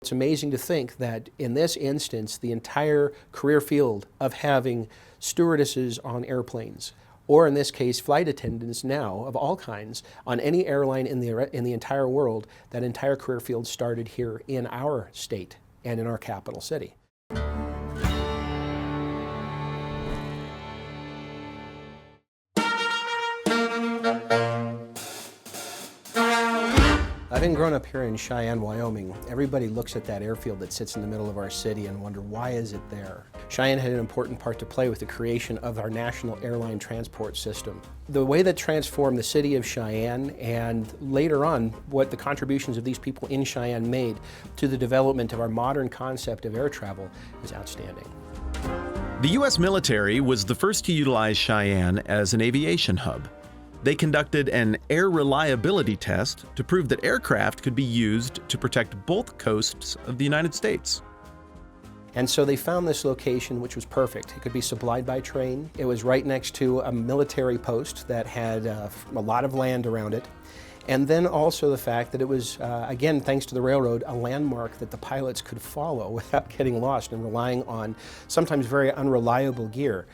It's amazing to think that in this instance, the entire career field of having stewardesses on airplanes, or in this case, flight attendants now of all kinds on any airline in the entire world, that entire career field started here in our state and in our capital city. Having grown up here in Cheyenne, Wyoming, everybody looks at that airfield that sits in the middle of our city and wonder, why is it there? Cheyenne had an important part to play with the creation of our national airline transport system. The way that transformed the city of Cheyenne, and later on what the contributions of these people in Cheyenne made to the development of our modern concept of air travel, is outstanding. The U.S. military was the first to utilize Cheyenne as an aviation hub. They conducted an air reliability test to prove that aircraft could be used to protect both coasts of the United States. And so they found this location, which was perfect. It could be supplied by train. It was right next to a military post that had a lot of land around it. And then also the fact that it was, again, thanks to the railroad, a landmark that the pilots could follow without getting lost and relying on sometimes very unreliable gear.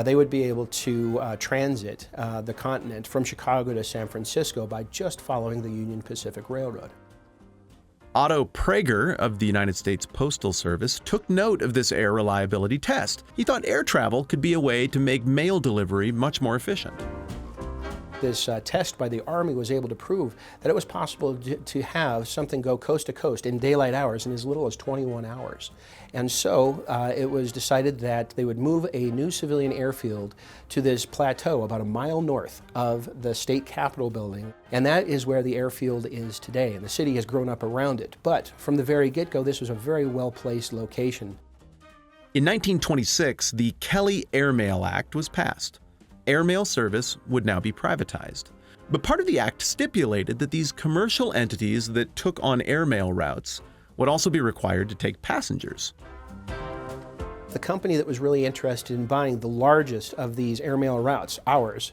They would be able to transit the continent from Chicago to San Francisco by just following the Union Pacific Railroad. Otto Prager of the United States Postal Service took note of this air reliability test. He thought air travel could be a way to make mail delivery much more efficient. This test by the Army was able to prove that it was possible to have something go coast to coast in daylight hours in as little as 21 hours. And so it was decided that they would move a new civilian airfield to this plateau about a mile north of the state capitol building. And that is where the airfield is today. And the city has grown up around it. But from the very get-go, this was a very well-placed location. In 1926, the Kelly Airmail Act was passed. Airmail service would now be privatized. But part of the act stipulated that these commercial entities that took on airmail routes would also be required to take passengers. The company that was really interested in buying the largest of these airmail routes, ours,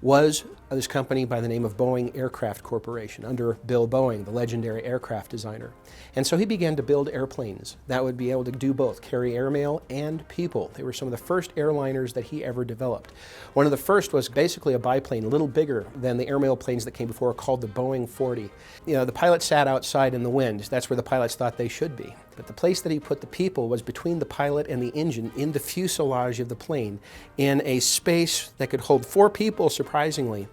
was this company by the name of Boeing Aircraft Corporation, under Bill Boeing, the legendary aircraft designer. And so he began to build airplanes that would be able to do both, carry airmail and people. They were some of the first airliners that he ever developed. One of the first was basically a biplane, a little bigger than the airmail planes that came before, called the Boeing 40. You know, the pilot sat outside in the wind. That's where the pilots thought they should be. But the place that he put the people was between the pilot and the engine, in the fuselage of the plane, in a space that could hold 4 people, surprisingly,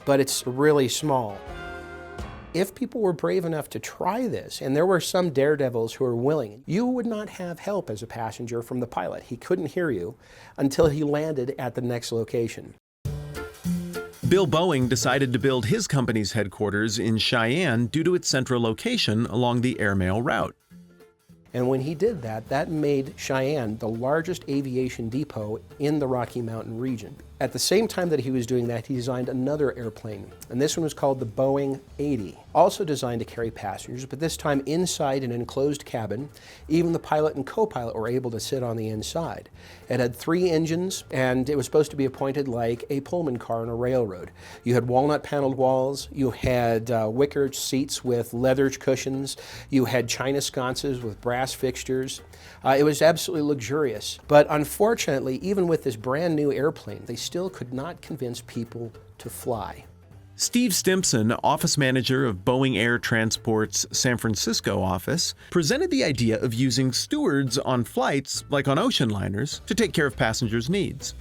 but it's really small. If people were brave enough to try this, and there were some daredevils who were willing, you would not have help as a passenger from the pilot. He couldn't hear you until he landed at the next location. Bill Boeing decided to build his company's headquarters in Cheyenne due to its central location along the airmail route. And when he did that, that made Cheyenne the largest aviation depot in the Rocky Mountain region. At the same time that he was doing that, he designed another airplane, and this one was called the Boeing 80, also designed to carry passengers, but this time inside an enclosed cabin. Even the pilot and co-pilot were able to sit on the inside. It had 3 engines, and it was supposed to be appointed like a Pullman car on a railroad. You had walnut-paneled walls, you had wicker seats with leather cushions, you had china sconces with brass fixtures. It was absolutely luxurious. But unfortunately, even with this brand new airplane, they still could not convince people to fly. Steve Stimson, office manager of Boeing Air Transport's San Francisco office, presented the idea of using stewards on flights, like on ocean liners, to take care of passengers' needs.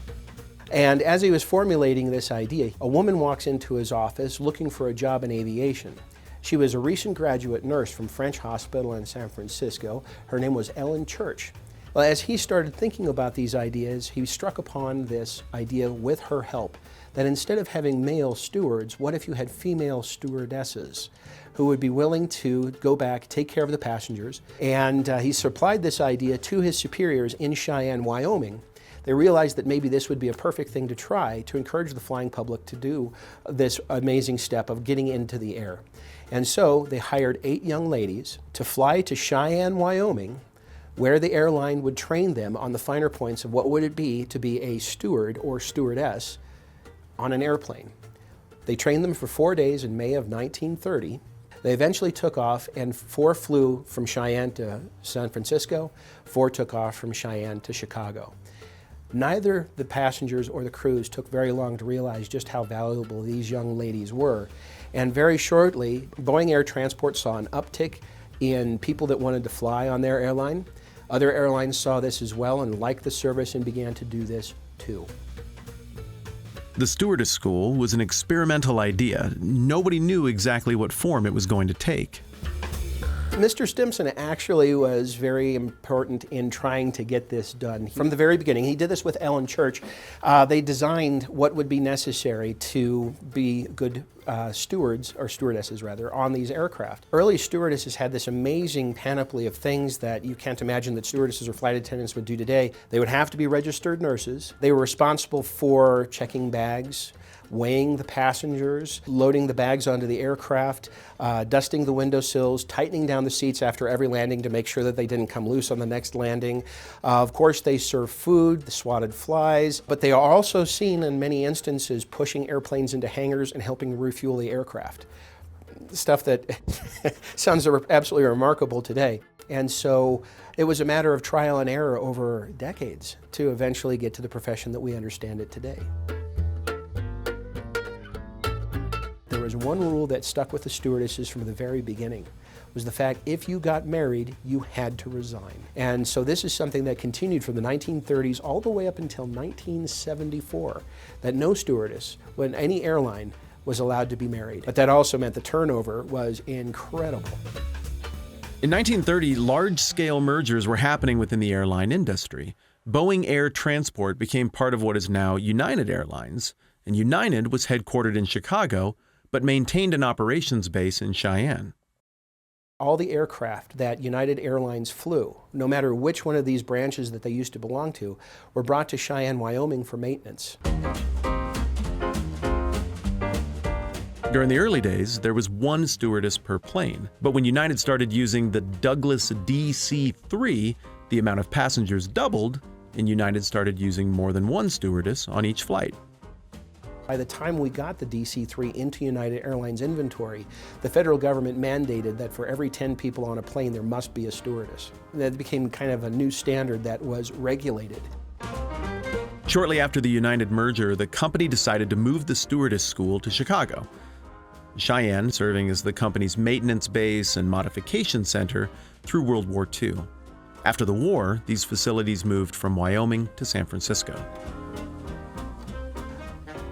And as he was formulating this idea, a woman walks into his office looking for a job in aviation. She was a recent graduate nurse from French Hospital in San Francisco. Her name was Ellen Church. Well, as he started thinking about these ideas, he struck upon this idea with her help, that instead of having male stewards, what if you had female stewardesses who would be willing to go back, take care of the passengers? And he supplied this idea to his superiors in Cheyenne, Wyoming. They realized that maybe this would be a perfect thing to try to encourage the flying public to do this amazing step of getting into the air. And so they hired 8 young ladies to fly to Cheyenne, Wyoming, where the airline would train them on the finer points of what would it be to be a steward or stewardess on an airplane. They trained them for 4 days in May of 1930. They eventually took off, and 4 flew from Cheyenne to San Francisco, 4 took off from Cheyenne to Chicago. Neither the passengers or the crews took very long to realize just how valuable these young ladies were. And very shortly, Boeing Air Transport saw an uptick in people that wanted to fly on their airline. Other airlines saw this as well and liked the service and began to do this too. The stewardess school was an experimental idea. Nobody knew exactly what form it was going to take. Mr. Stimson actually was very important in trying to get this done. From the very beginning, he did this with Ellen Church. They designed what would be necessary to be good stewards, or stewardesses rather, on these aircraft. Early stewardesses had this amazing panoply of things that you can't imagine that stewardesses or flight attendants would do today. They would have to be registered nurses. They were responsible for checking bags, weighing the passengers, loading the bags onto the aircraft, dusting the windowsills, tightening down the seats after every landing to make sure that they didn't come loose on the next landing. Of course, they serve food, the swatted flies, but they are also seen in many instances pushing airplanes into hangars and helping refuel the aircraft. Stuff that sounds absolutely remarkable today. And so it was a matter of trial and error over decades to eventually get to the profession that we understand it today. There was one rule that stuck with the stewardesses from the very beginning, was the fact if you got married, you had to resign. And so this is something that continued from the 1930s all the way up until 1974, that no stewardess, when any airline, was allowed to be married. But that also meant the turnover was incredible. In 1930, large-scale mergers were happening within the airline industry. Boeing Air Transport became part of what is now United Airlines, and United was headquartered in Chicago, but maintained an operations base in Cheyenne. All the aircraft that United Airlines flew, no matter which one of these branches that they used to belong to, were brought to Cheyenne, Wyoming for maintenance. During the early days, there was one stewardess per plane, but when United started using the Douglas DC-3, the amount of passengers doubled, and United started using more than one stewardess on each flight. By the time we got the DC-3 into United Airlines inventory, the federal government mandated that for every 10 people on a plane, there must be a stewardess. That became kind of a new standard that was regulated. Shortly after the United merger, the company decided to move the stewardess school to Chicago, Cheyenne serving as the company's maintenance base and modification center through World War II. After the war, these facilities moved from Wyoming to San Francisco.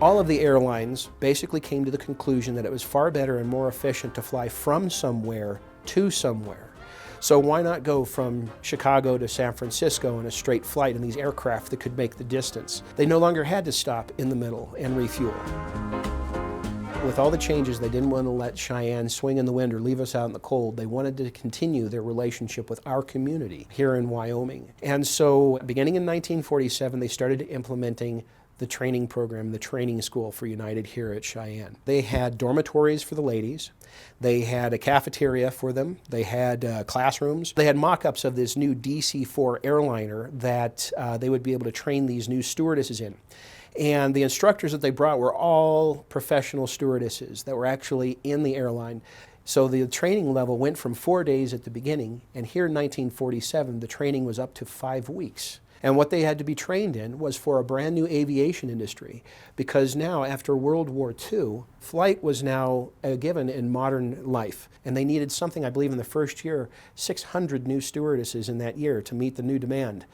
All of the airlines basically came to the conclusion that it was far better and more efficient to fly from somewhere to somewhere. So why not go from Chicago to San Francisco in a straight flight in these aircraft that could make the distance? They no longer had to stop in the middle and refuel. With all the changes, they didn't want to let Cheyenne swing in the wind or leave us out in the cold. They wanted to continue their relationship with our community here in Wyoming. And so beginning in 1947, they started implementing the training program, the training school for United here at Cheyenne. They had dormitories for the ladies. They had a cafeteria for them. They had classrooms. They had mock-ups of this new DC-4 airliner that they would be able to train these new stewardesses in. And the instructors that they brought were all professional stewardesses that were actually in the airline. So the training level went from 4 days at the beginning, and here in 1947, the training was up to 5 weeks. And what they had to be trained in was for a brand new aviation industry, because now, after World War II, flight was now a given in modern life. And they needed something, I believe in the first year, 600 new stewardesses in that year to meet the new demand.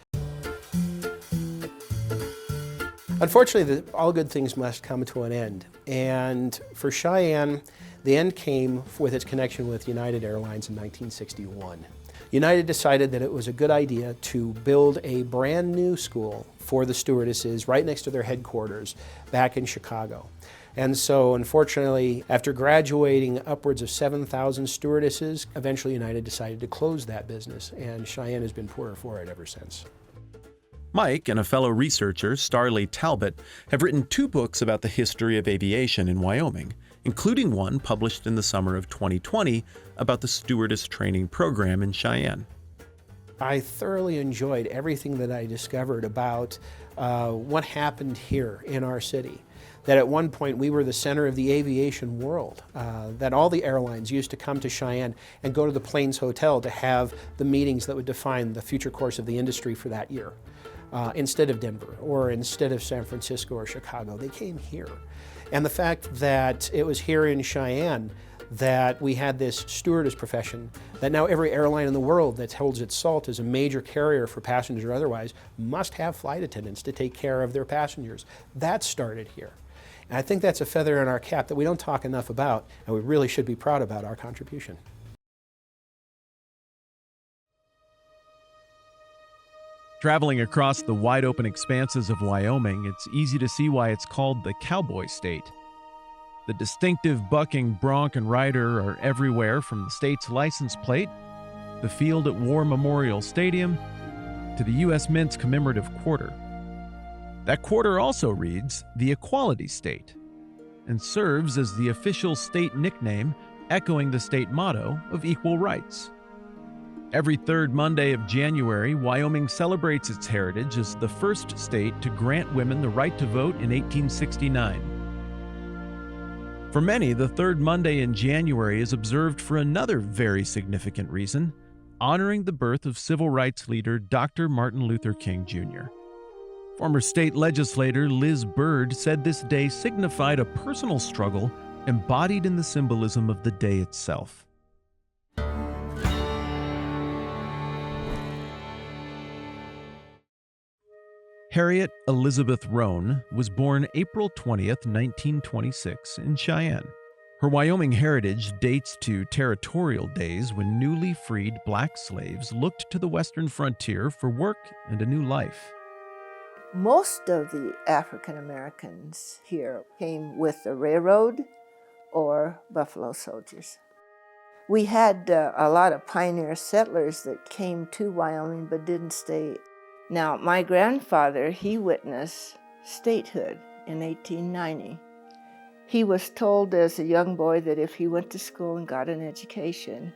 Unfortunately, all good things must come to an end. And for Cheyenne, the end came with its connection with United Airlines in 1961. United decided that it was a good idea to build a brand new school for the stewardesses right next to their headquarters back in Chicago. And so, unfortunately, after graduating upwards of 7,000 stewardesses, eventually United decided to close that business, and Cheyenne has been poorer for it ever since. Mike and a fellow researcher, Starley Talbot, have written 2 books about the history of aviation in Wyoming, including one published in the summer of 2020 about the stewardess training program in Cheyenne. I thoroughly enjoyed everything that I discovered about what happened here in our city. that at one point we were the center of the aviation world, that all the airlines used to come to Cheyenne and go to the Plains Hotel to have the meetings that would define the future course of the industry for that year. Instead of Denver or instead of San Francisco or Chicago, they came here. And the fact that it was here in Cheyenne that we had this stewardess profession, that now every airline in the world that holds its salt as a major carrier for passengers or otherwise must have flight attendants to take care of their passengers. That started here. And I think that's a feather in our cap that we don't talk enough about, and we really should be proud about our contribution. Traveling across the wide-open expanses of Wyoming, it's easy to see why it's called the Cowboy State. The distinctive bucking bronc and rider are everywhere, from the state's license plate, the field at War Memorial Stadium, to the U.S. Mint's commemorative quarter. That quarter also reads the Equality State and serves as the official state nickname, echoing the state motto of equal rights. Every third Monday of January, Wyoming celebrates its heritage as the first state to grant women the right to vote in 1869. For many, the third Monday in January is observed for another very significant reason, honoring the birth of civil rights leader Dr. Martin Luther King Jr. Former state legislator Liz Byrd said this day signified a personal struggle embodied in the symbolism of the day itself. Harriet Elizabeth Roan was born April 20th, 1926, in Cheyenne. Her Wyoming heritage dates to territorial days when newly freed black slaves looked to the western frontier for work and a new life. Most of the African Americans here came with the railroad or Buffalo Soldiers. We had a lot of pioneer settlers that came to Wyoming but didn't stay. Now, my grandfather, he witnessed statehood in 1890. He was told as a young boy that if he went to school and got an education,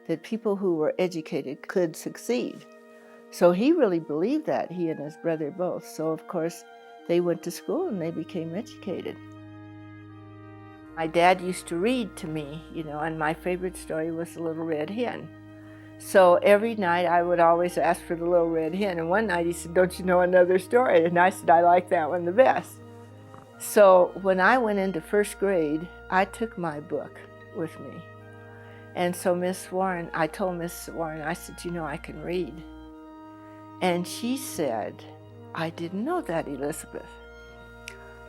that people who were educated could succeed. So he really believed that, he and his brother both. So, of course, they went to school and they became educated. My dad used to read to me, and my favorite story was The Little Red Hen. So every night I would always ask for the Little Red Hen. And one night he said, "Don't you know another story?" And I said, "I like that one the best." So when I went into first grade, I took my book with me. And so I told Miss Warren, I said, "I can read." And she said, "I didn't know that, Elizabeth."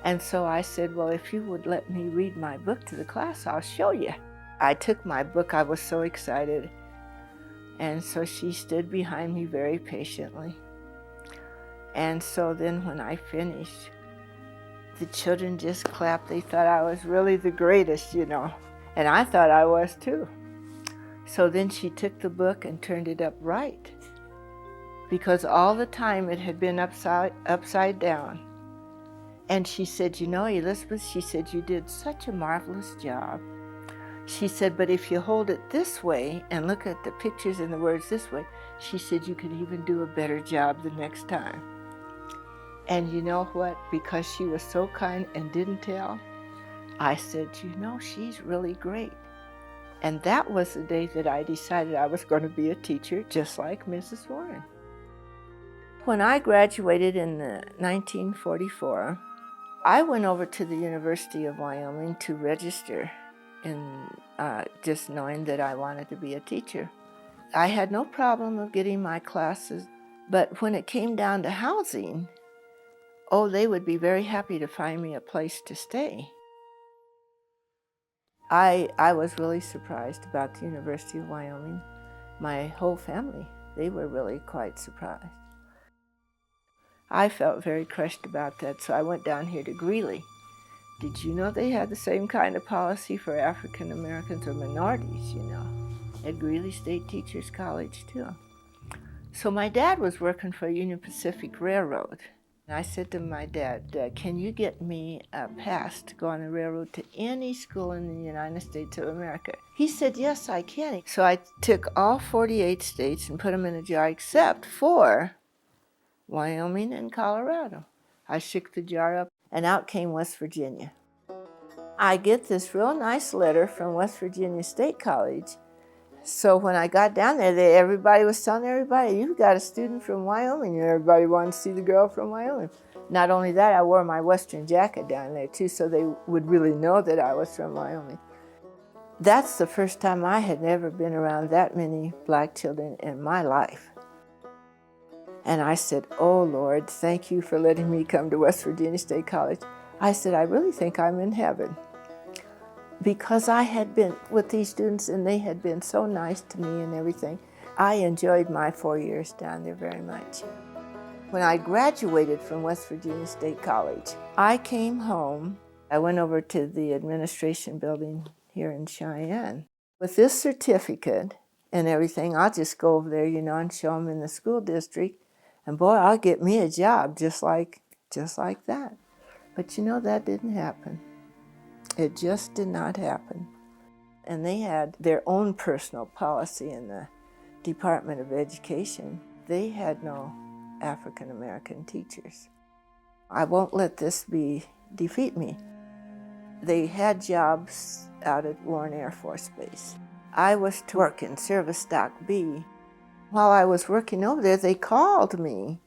And so I said, "Well, if you would let me read my book to the class, I'll show you." I took my book. I was so excited. And so she stood behind me very patiently. And so then when I finished, the children just clapped. They thought I was really the greatest, And I thought I was too. So then she took the book and turned it upright, because all the time it had been upside down. And she said, "Elizabeth," she said, "you did such a marvelous job." She said, "But if you hold it this way and look at the pictures and the words this way," she said, "you could even do a better job the next time." And you know what? Because she was so kind and didn't tell, I said, "She's really great." And that was the day that I decided I was going to be a teacher, just like Mrs. Warren. When I graduated in 1944, I went over to the University of Wyoming to register, just knowing that I wanted to be a teacher. I had no problem of getting my classes, but when it came down to housing, they would be very happy to find me a place to stay. I was really surprised about the University of Wyoming. My whole family, they were really quite surprised. I felt very crushed about that, so I went down here to Greeley. Did you know they had the same kind of policy for African Americans or minorities, at Greeley State Teachers College, too? So my dad was working for Union Pacific Railroad. And I said to my dad, "Can you get me a pass to go on the railroad to any school in the United States of America?" He said, "Yes, I can." So I took all 48 states and put them in a jar except for Wyoming and Colorado. I shook the jar up, and out came West Virginia. I get this real nice letter from West Virginia State College. So when I got down there, everybody was telling everybody, "You've got a student from Wyoming," and everybody wanted to see the girl from Wyoming. Not only that, I wore my Western jacket down there too, so they would really know that I was from Wyoming. That's the first time I had ever been around that many black children in my life. And I said, "Oh Lord, thank you for letting me come to West Virginia State College." I said, "I really think I'm in heaven." Because I had been with these students and they had been so nice to me and everything. I enjoyed my 4 years down there very much. When I graduated from West Virginia State College, I came home. I went over to the administration building here in Cheyenne. With this certificate and everything, I'll just go over there, and show them in the school district, and boy, I'll get me a job just like that. But that didn't happen. It just did not happen. And they had their own personal policy in the Department of Education. They had no African American teachers. I won't let this defeat me. They had jobs out at Warren Air Force Base. I was to work in Service Stock B. While I was working over there, they called me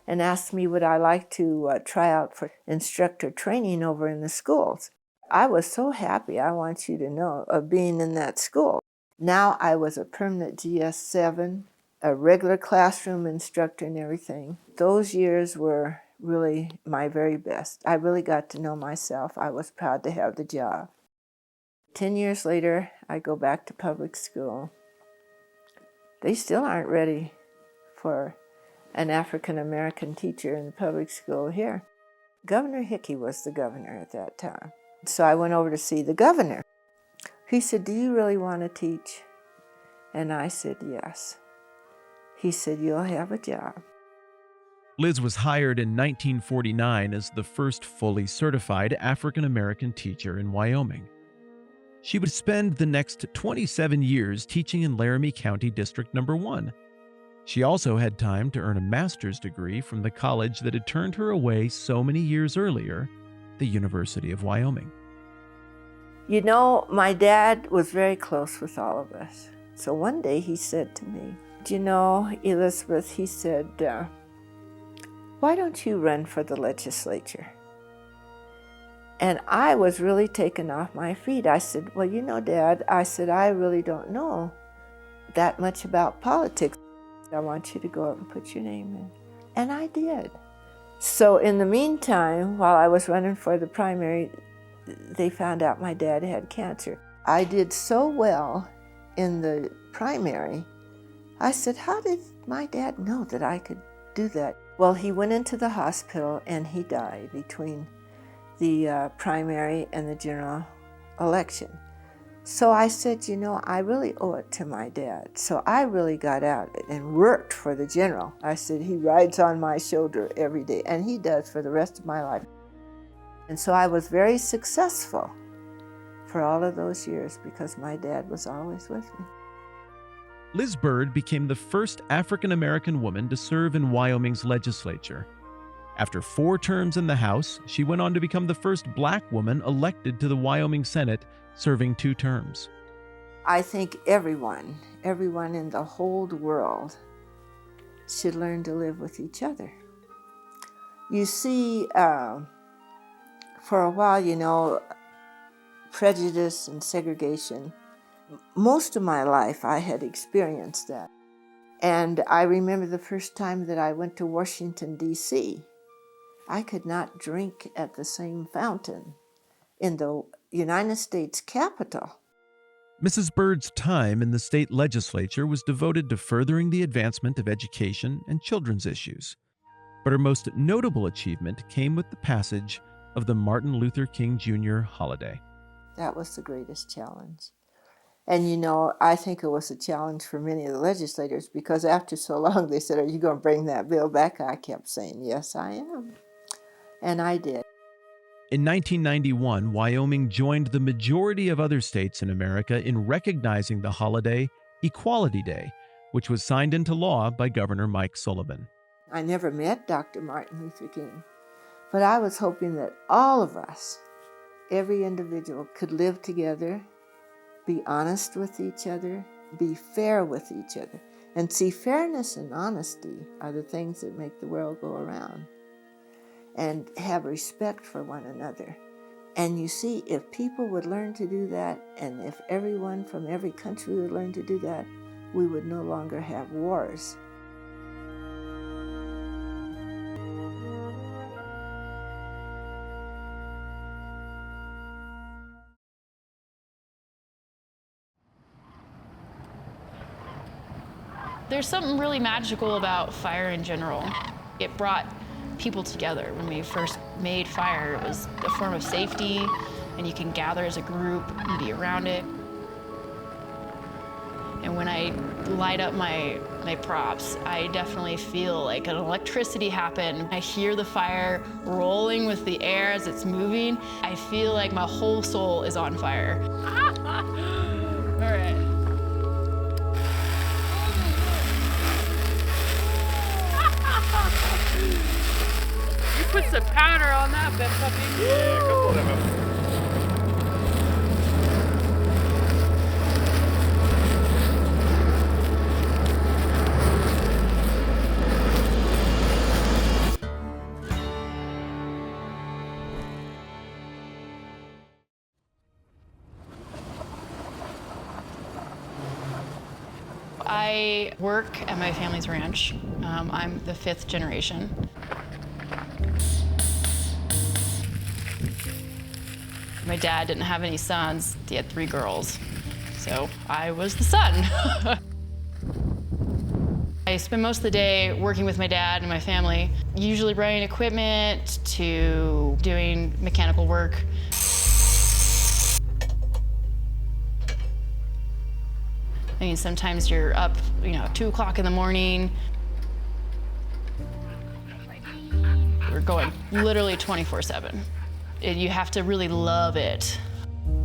and asked me would I like to try out for instructor training over in the schools. I was so happy, I want you to know, of being in that school. Now I was a permanent GS7, a regular classroom instructor and everything. Those years were really my very best. I really got to know myself. I was proud to have the job. 10 years later, I go back to public school. They still aren't ready for an African American teacher in the public school here. Governor Hickey was the governor at that time. So I went over to see the governor. He said, "Do you really want to teach?" And I said, "Yes." He said, "You'll have a job." Liz was hired in 1949 as the first fully certified African American teacher in Wyoming. She would spend the next 27 years teaching in Laramie County District No. 1. She also had time to earn a master's degree from the college that had turned her away so many years earlier, the University of Wyoming. My dad was very close with all of us. So one day he said to me, Elizabeth, he said, "Why don't you run for the legislature?" And I was really taken off my feet. I said, "Well, Dad," I said, "I really don't know that much about politics. I want you to go up and put your name in." And I did. So in the meantime, while I was running for the primary, they found out my dad had cancer. I did so well in the primary. I said, "How did my dad know that I could do that?" Well, he went into the hospital and he died between the primary and the general election. So I said, I really owe it to my dad. So I really got out and worked for the general. I said, he rides on my shoulder every day, and he does for the rest of my life. And so I was very successful for all of those years because my dad was always with me. Liz Byrd became the first African American woman to serve in Wyoming's legislature. After 4 terms in the House, she went on to become the first black woman elected to the Wyoming Senate, serving 2 terms. I think everyone in the whole world should learn to live with each other. You see, for a while, prejudice and segregation, most of my life I had experienced that. And I remember the first time that I went to Washington, D.C., I could not drink at the same fountain in the United States Capitol. Mrs. Byrd's time in the state legislature was devoted to furthering the advancement of education and children's issues. But her most notable achievement came with the passage of the Martin Luther King Jr. holiday. That was the greatest challenge. And I think it was a challenge for many of the legislators because after so long they said, "Are you going to bring that bill back?" I kept saying, "Yes, I am." And I did. In 1991, Wyoming joined the majority of other states in America in recognizing the holiday Equality Day, which was signed into law by Governor Mike Sullivan. I never met Dr. Martin Luther King, But I was hoping that all of us, every individual, could live together, be honest with each other, be fair with each other. And see, fairness and honesty are the things that make the world go around. And have respect for one another. And you see, if people would learn to do that, and if everyone from every country would learn to do that, we would no longer have wars. There's something really magical about fire in general. It brought people together. When we first made fire, it was a form of safety, and you can gather as a group and be around it. And when I light up my props, I definitely feel like an electricity happen. I hear the fire rolling with the air as it's moving. I feel like my whole soul is on fire. All right. You put some powder on that, Ben puppy. Yeah, a couple of them. I work at my family's ranch. I'm the 5th generation. My dad didn't have any sons. He had 3 girls. So I was the son. I spend most of the day working with my dad and my family, usually running equipment to doing mechanical work. I mean, sometimes you're up, 2 o'clock in the morning. We're going literally 24/7. You have to really love it.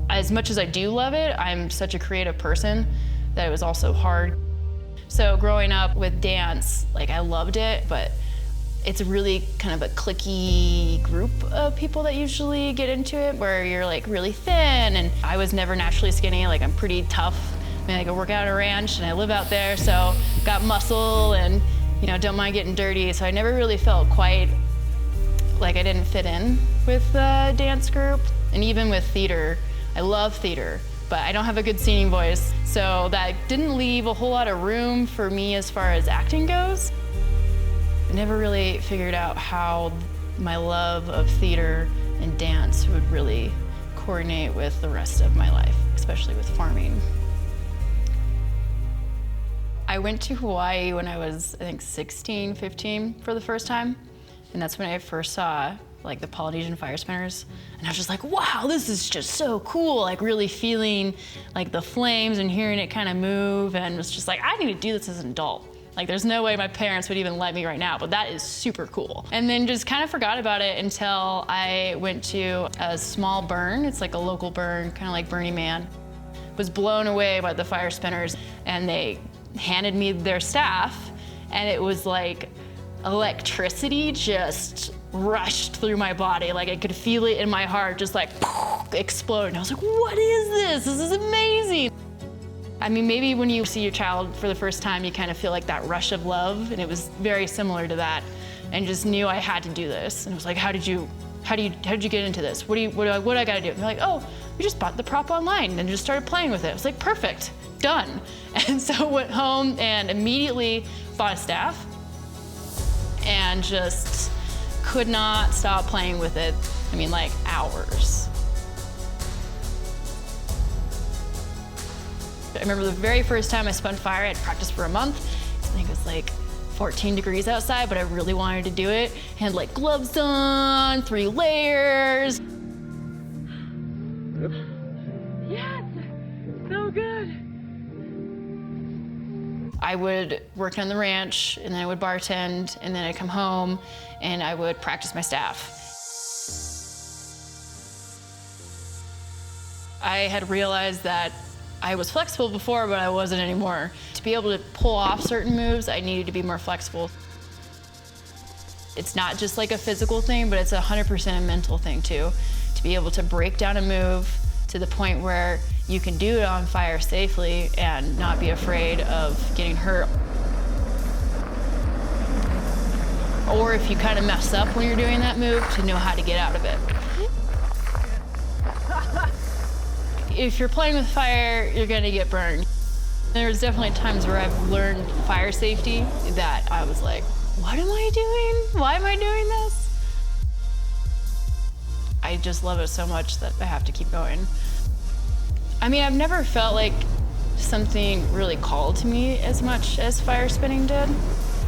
As much as I do love it, I'm such a creative person that it was also hard. So growing up with dance, I loved it, but it's really kind of a cliquey group of people that usually get into it, where you're really thin, and I was never naturally skinny. I'm pretty tough. I mean, I go work out at a ranch and I live out there, so got muscle and, don't mind getting dirty. So I never really felt quite like I didn't fit in with the dance group. And even with theater, I love theater, but I don't have a good singing voice. So that didn't leave a whole lot of room for me as far as acting goes. I never really figured out how my love of theater and dance would really coordinate with the rest of my life, especially with farming. I went to Hawaii when I was, 16, 15 for the first time. And that's when I first saw the Polynesian fire spinners. And I was just like, wow, this is just so cool. Really feeling the flames and hearing it kind of move, and was just like, I need to do this as an adult. There's no way my parents would even let me right now, but that is super cool. And then just kind of forgot about it until I went to a small burn. It's a local burn, kind of like Burning Man. Was blown away by the fire spinners, and they handed me their staff, and it was electricity just rushed through my body. I could feel it in my heart just explode. And I was like, what is this? This is amazing. I mean, maybe when you see your child for the first time, you kind of feel that rush of love, and it was very similar to that, and just knew I had to do this. And it was like, how did you get into this? What do I gotta do? And they're like, oh, we just bought the prop online and just started playing with it. I was like, perfect, done. And so went home and immediately bought a staff and just could not stop playing with it. I mean, hours. I remember the very first time I spun fire, I had practiced for a month. I think it was 14 degrees outside, but I really wanted to do it. Had gloves on, 3 layers. Yes, so good. I would work on the ranch, and then I would bartend, and then I'd come home, and I would practice my staff. I had realized that I was flexible before, but I wasn't anymore. To be able to pull off certain moves, I needed to be more flexible. It's not just like a physical thing, but it's 100% a mental thing too. To be able to break down a move to the point where you can do it on fire safely and not be afraid of getting hurt. Or if you kind of mess up when you're doing that move, to know how to get out of it. If you're playing with fire, you're gonna get burned. There's definitely times where I've learned fire safety that I was like, what am I doing? Why am I doing this? I just love it so much that I have to keep going. I mean, I've never felt like something really called to me as much as fire spinning did.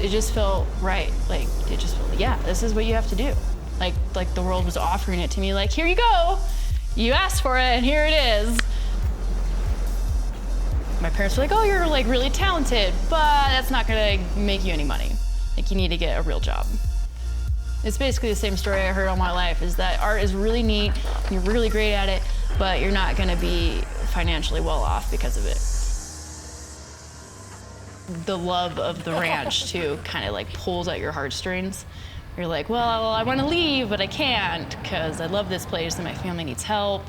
It just felt right. Like, it just felt, yeah, this is what you have to do. Like the world was offering it to me, like, here you go. You asked for it, and here it is. My parents were like, oh, you're like really talented, but that's not gonna make you any money. Like, you need to get a real job. It's basically the same story I heard all my life, is that art is really neat, and you're really great at it, but you're not gonna be financially well off because of it. The love of the ranch, too, kind of like pulls at your heartstrings. You're like, well, I wanna leave, but I can't, because I love this place and my family needs help.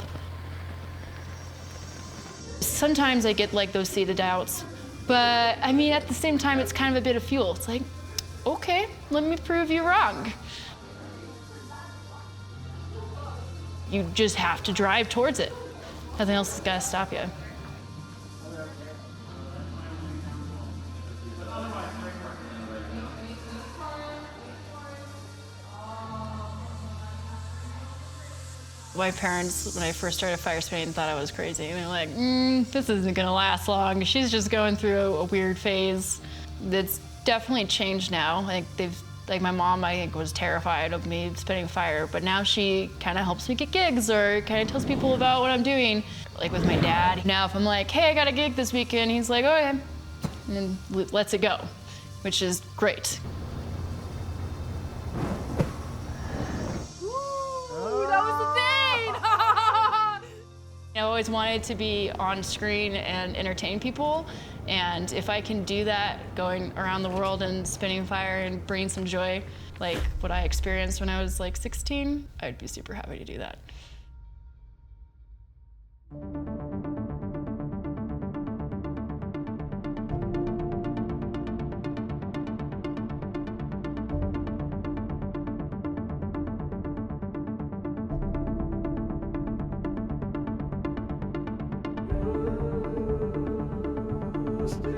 Sometimes I get like those seed of doubts, but I mean, at the same time, it's kind of a bit of fuel. It's like, okay, let me prove you wrong. You just have to drive towards it. Nothing else has got to stop you. My parents, when I first started fire spinning, thought I was crazy. And they're like, this isn't gonna last long. She's just going through a weird phase. It's definitely changed now. Like my mom, I think, was terrified of me spinning fire, but now she kind of helps me get gigs or kind of tells people about what I'm doing. Like with my dad, now if I'm like, hey, I got a gig this weekend, he's like, okay, and then lets it go, which is great. I always wanted to be on screen and entertain people, and if I can do that, going around the world and spinning fire and bringing some joy, like what I experienced when I was like 16, I'd be super happy to do that. Stewardesses.